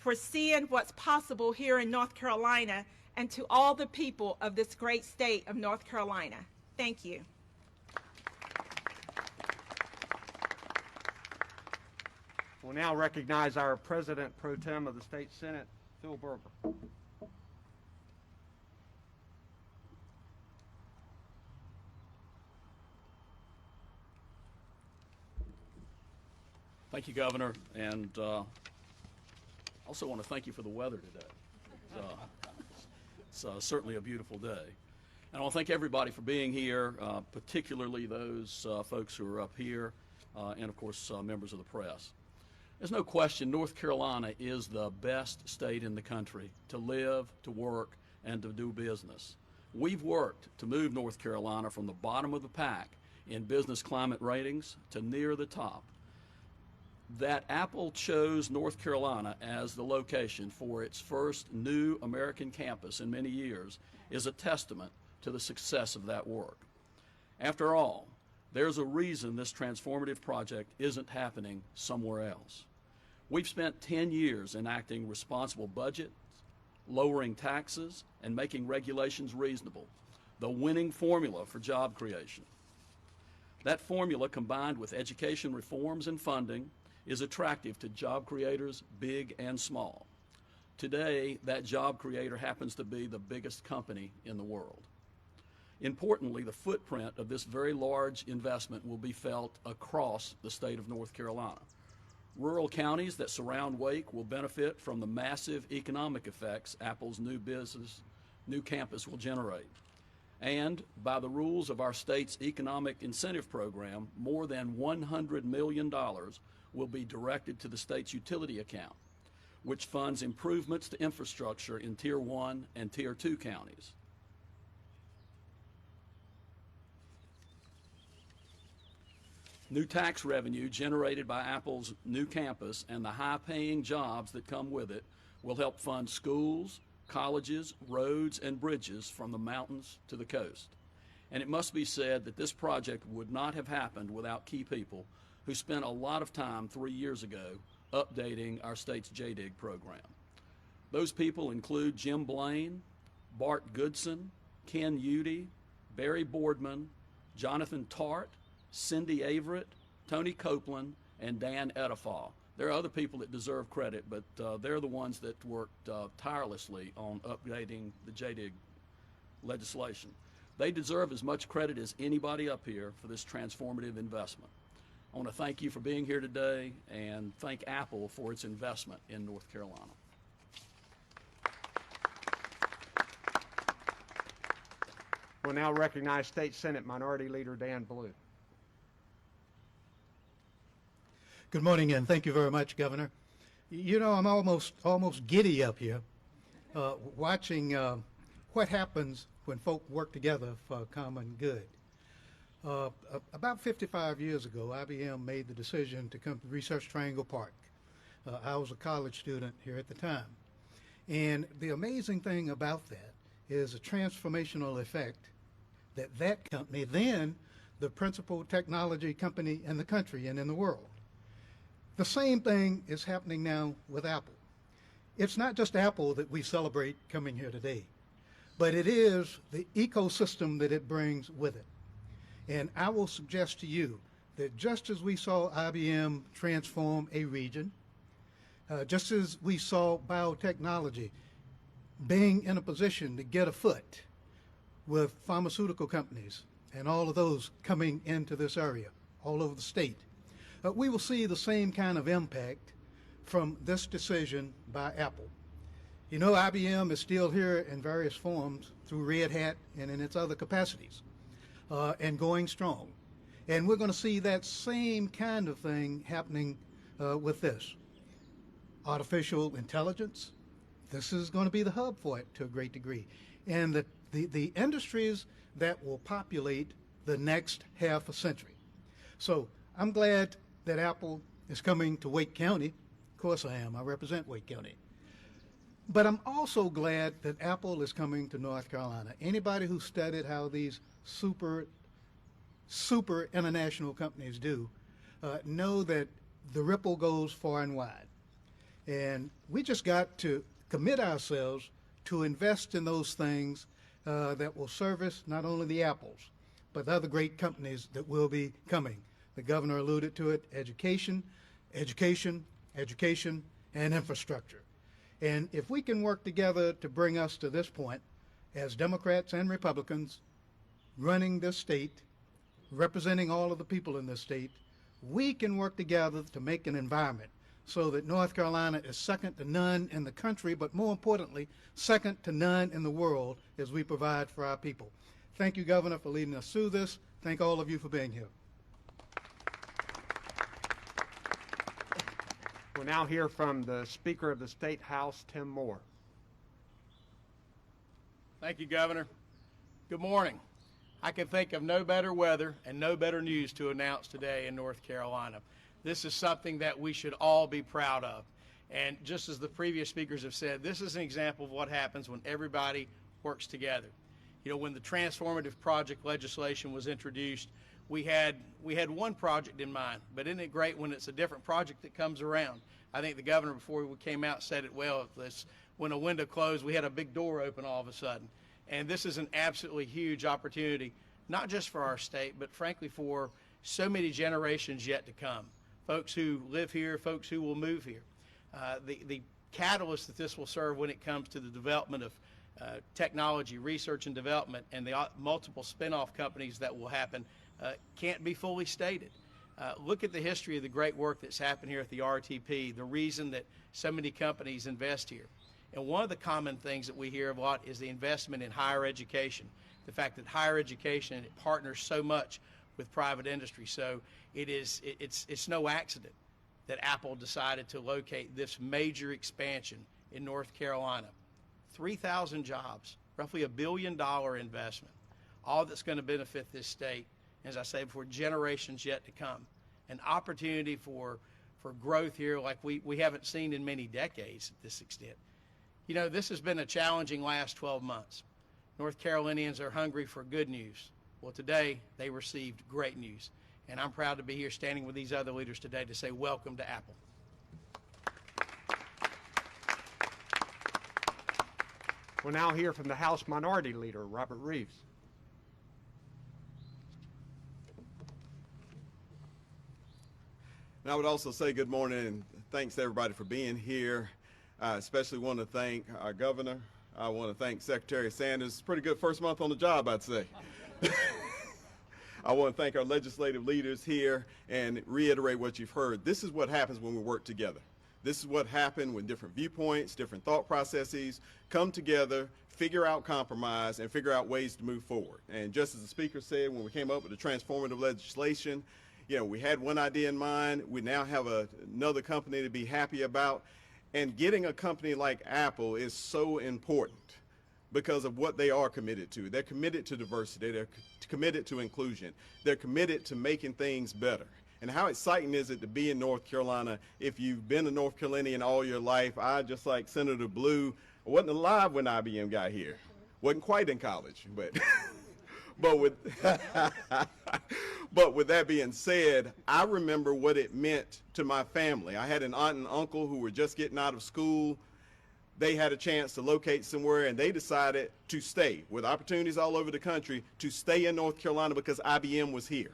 for seeing what's possible here in North Carolina, and to all the people of this great state of North Carolina. Thank you. We'll now recognize our President Pro Tem of the State Senate, Phil Berger. Thank you, Governor, and also want to thank you for the weather today. It's certainly a beautiful day. And I want to thank everybody for being here, particularly those folks who are up here, and of course members of the press. There's no question North Carolina is the best state in the country to live, to work, and to do business. We've worked to move North Carolina from the bottom of the pack in business climate ratings to near the top. That Apple chose North Carolina as the location for its first new American campus in many years is a testament to the success of that work. After all, there's a reason this transformative project isn't happening somewhere else. We've spent 10 years enacting responsible budgets, lowering taxes, and making regulations reasonable, the winning formula for job creation. That formula, combined with education reforms and funding, is attractive to job creators, big and small. Today, that job creator happens to be the biggest company in the world. Importantly, the footprint of this very large investment will be felt across the state of North Carolina. Rural counties that surround Wake will benefit from the massive economic effects Apple's new campus will generate. And by the rules of our state's economic incentive program, more than $100 million will be directed to the state's utility account, which funds improvements to infrastructure in Tier 1 and Tier 2 counties. New tax revenue generated by Apple's new campus and the high-paying jobs that come with it will help fund schools, colleges, roads, and bridges from the mountains to the coast. And it must be said that this project would not have happened without key people who spent a lot of time 3 years ago updating our state's JDIG program. Those people include Jim Blaine, Bart Goodson, Ken Udy, Barry Boardman, Jonathan Tart, Cindy Averett, Tony Copeland, and Dan Edifaw. There are other people that deserve credit, but they're the ones that worked tirelessly on updating the JDIG legislation. They deserve as much credit as anybody up here for this transformative investment. I want to thank you for being here today and thank Apple for its investment in North Carolina. We'll now recognize State Senate Minority Leader Dan Blue. Good morning, and thank you very much, Governor. You know, I'm almost giddy up here watching what happens when folk work together for common good. About 55 years ago, IBM made the decision to come to Research Triangle Park. I was a college student here at the time. And the amazing thing about that is a transformational effect that company, then the principal technology company in the country and in the world. The same thing is happening now with Apple. It's not just Apple that we celebrate coming here today, but it is the ecosystem that it brings with it. And I will suggest to you that just as we saw IBM transform a region, just as we saw biotechnology being in a position to get a foot with pharmaceutical companies and all of those coming into this area all over the state, we will see the same kind of impact from this decision by Apple. You know, IBM is still here in various forms through Red Hat and in its other capacities, and going strong. And we're going to see that same kind of thing happening with this. Artificial intelligence, this is going to be the hub for it to a great degree. And the industries that will populate the next half a century. So I'm glad that Apple is coming to Wake County. Of course I am. I represent Wake County. But I'm also glad that Apple is coming to North Carolina. Anybody who studied how these super international companies do know that the ripple goes far and wide. And we just got to commit ourselves to invest in those things that will service not only the apples, but other great companies that will be coming. The governor alluded to it: education, education, education, and infrastructure. And if we can work together to bring us to this point, as Democrats and Republicans running this state, representing all of the people in this state, we can work together to make an environment so that North Carolina is second to none in the country, but more importantly, second to none in the world as we provide for our people. Thank you, Governor, for leading us through this. Thank all of you for being here. We'll now hear from the Speaker of the State House, Tim Moore. Thank you, Governor. Good morning. I can think of no better weather and no better news to announce today in North Carolina. This is something that we should all be proud of. And just as the previous speakers have said, this is an example of what happens when everybody works together. You know, when the transformative project legislation was introduced, we had one project in mind, but isn't it great when it's a different project that comes around? I think the governor, before we came out, said it well. When a window closed, we had a big door open all of a sudden. And this is an absolutely huge opportunity, not just for our state, but frankly for so many generations yet to come. Folks who live here, folks who will move here. The catalyst that this will serve when it comes to the development of technology, research and development, and the multiple spin-off companies that will happen can't be fully stated. Look at the history of the great work that's happened here at the RTP, the reason that so many companies invest here. And one of the common things that we hear a lot is the investment in higher education, the fact that higher education partners so much with private industry. So it's no accident that Apple decided to locate this major expansion in North Carolina. 3,000 jobs, roughly $1 billion investment, all that's going to benefit this state, as I say, for generations yet to come. An opportunity for growth here like we haven't seen in many decades at this extent. You know, this has been a challenging last 12 months. North Carolinians are hungry for good news. Well, today they received great news. And I'm proud to be here standing with these other leaders today to say welcome to Apple. We'll now hear from the House Minority Leader, Robert Reeves. And I would also say good morning and thanks to everybody for being here. I especially want to thank our governor. I want to thank Secretary Sanders. Pretty good first month on the job, I'd say. I want to thank our legislative leaders here and reiterate what you've heard. This is what happens when we work together. This is what happened when different viewpoints, different thought processes come together, figure out compromise, and figure out ways to move forward. And just as the speaker said, when we came up with the transformative legislation, you know, we had one idea in mind. We now have another company to be happy about. And getting a company like Apple is so important because of what they are committed to. They're committed to diversity. They're committed to inclusion. They're committed to making things better. And how exciting is it to be in North Carolina? If you've been a North Carolinian all your life, I, just like Senator Blue, wasn't alive when IBM got here. Wasn't quite in college, but but with that being said, I remember what it meant to my family. I had an aunt and uncle who were just getting out of school. They had a chance to locate somewhere, and they decided to stay, with opportunities all over the country, to stay in North Carolina because IBM was here.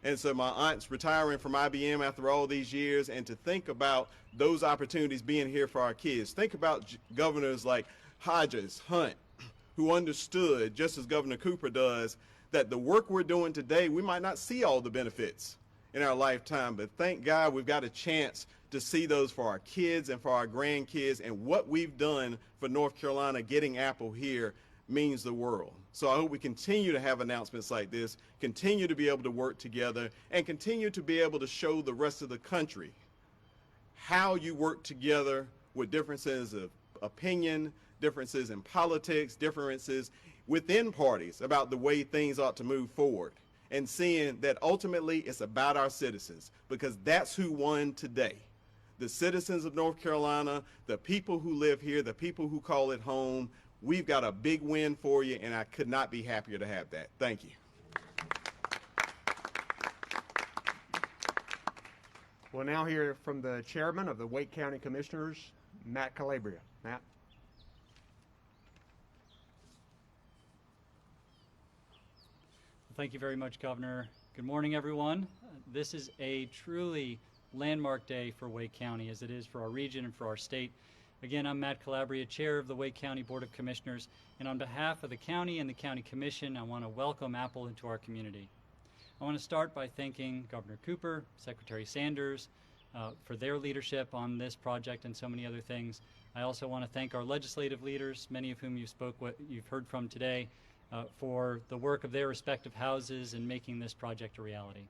And so my aunt's retiring from IBM after all these years, and to think about those opportunities being here for our kids. Think about governors like Hodges, Hunt, who understood, just as Governor Cooper does, that the work we're doing today, we might not see all the benefits in our lifetime, but thank God we've got a chance to see those for our kids and for our grandkids. And what we've done for North Carolina, getting Apple here, means the world. So I hope we continue to have announcements like this, continue to be able to work together, and continue to be able to show the rest of the country how you work together with differences of opinion, differences in politics, differences within parties about the way things ought to move forward, and seeing that ultimately it's about our citizens, because that's who won today. The citizens of North Carolina, the people who live here, the people who call it home. We've got a big win for you, and I could not be happier to have that. Thank you. We'll now hear from the chairman of the Wake County Commissioners, Matt Calabria. Matt? Thank you very much, Governor. Good morning, everyone. This is a truly landmark day for Wake County, as it is for our region and for our state. Again, I'm Matt Calabria, Chair of the Wake County Board of Commissioners, and on behalf of the county and the County Commission, I want to welcome Apple into our community. I want to start by thanking Governor Cooper, Secretary Sanders, for their leadership on this project and so many other things. I also want to thank our legislative leaders, many of whom you've heard from today, for the work of their respective houses in making this project a reality.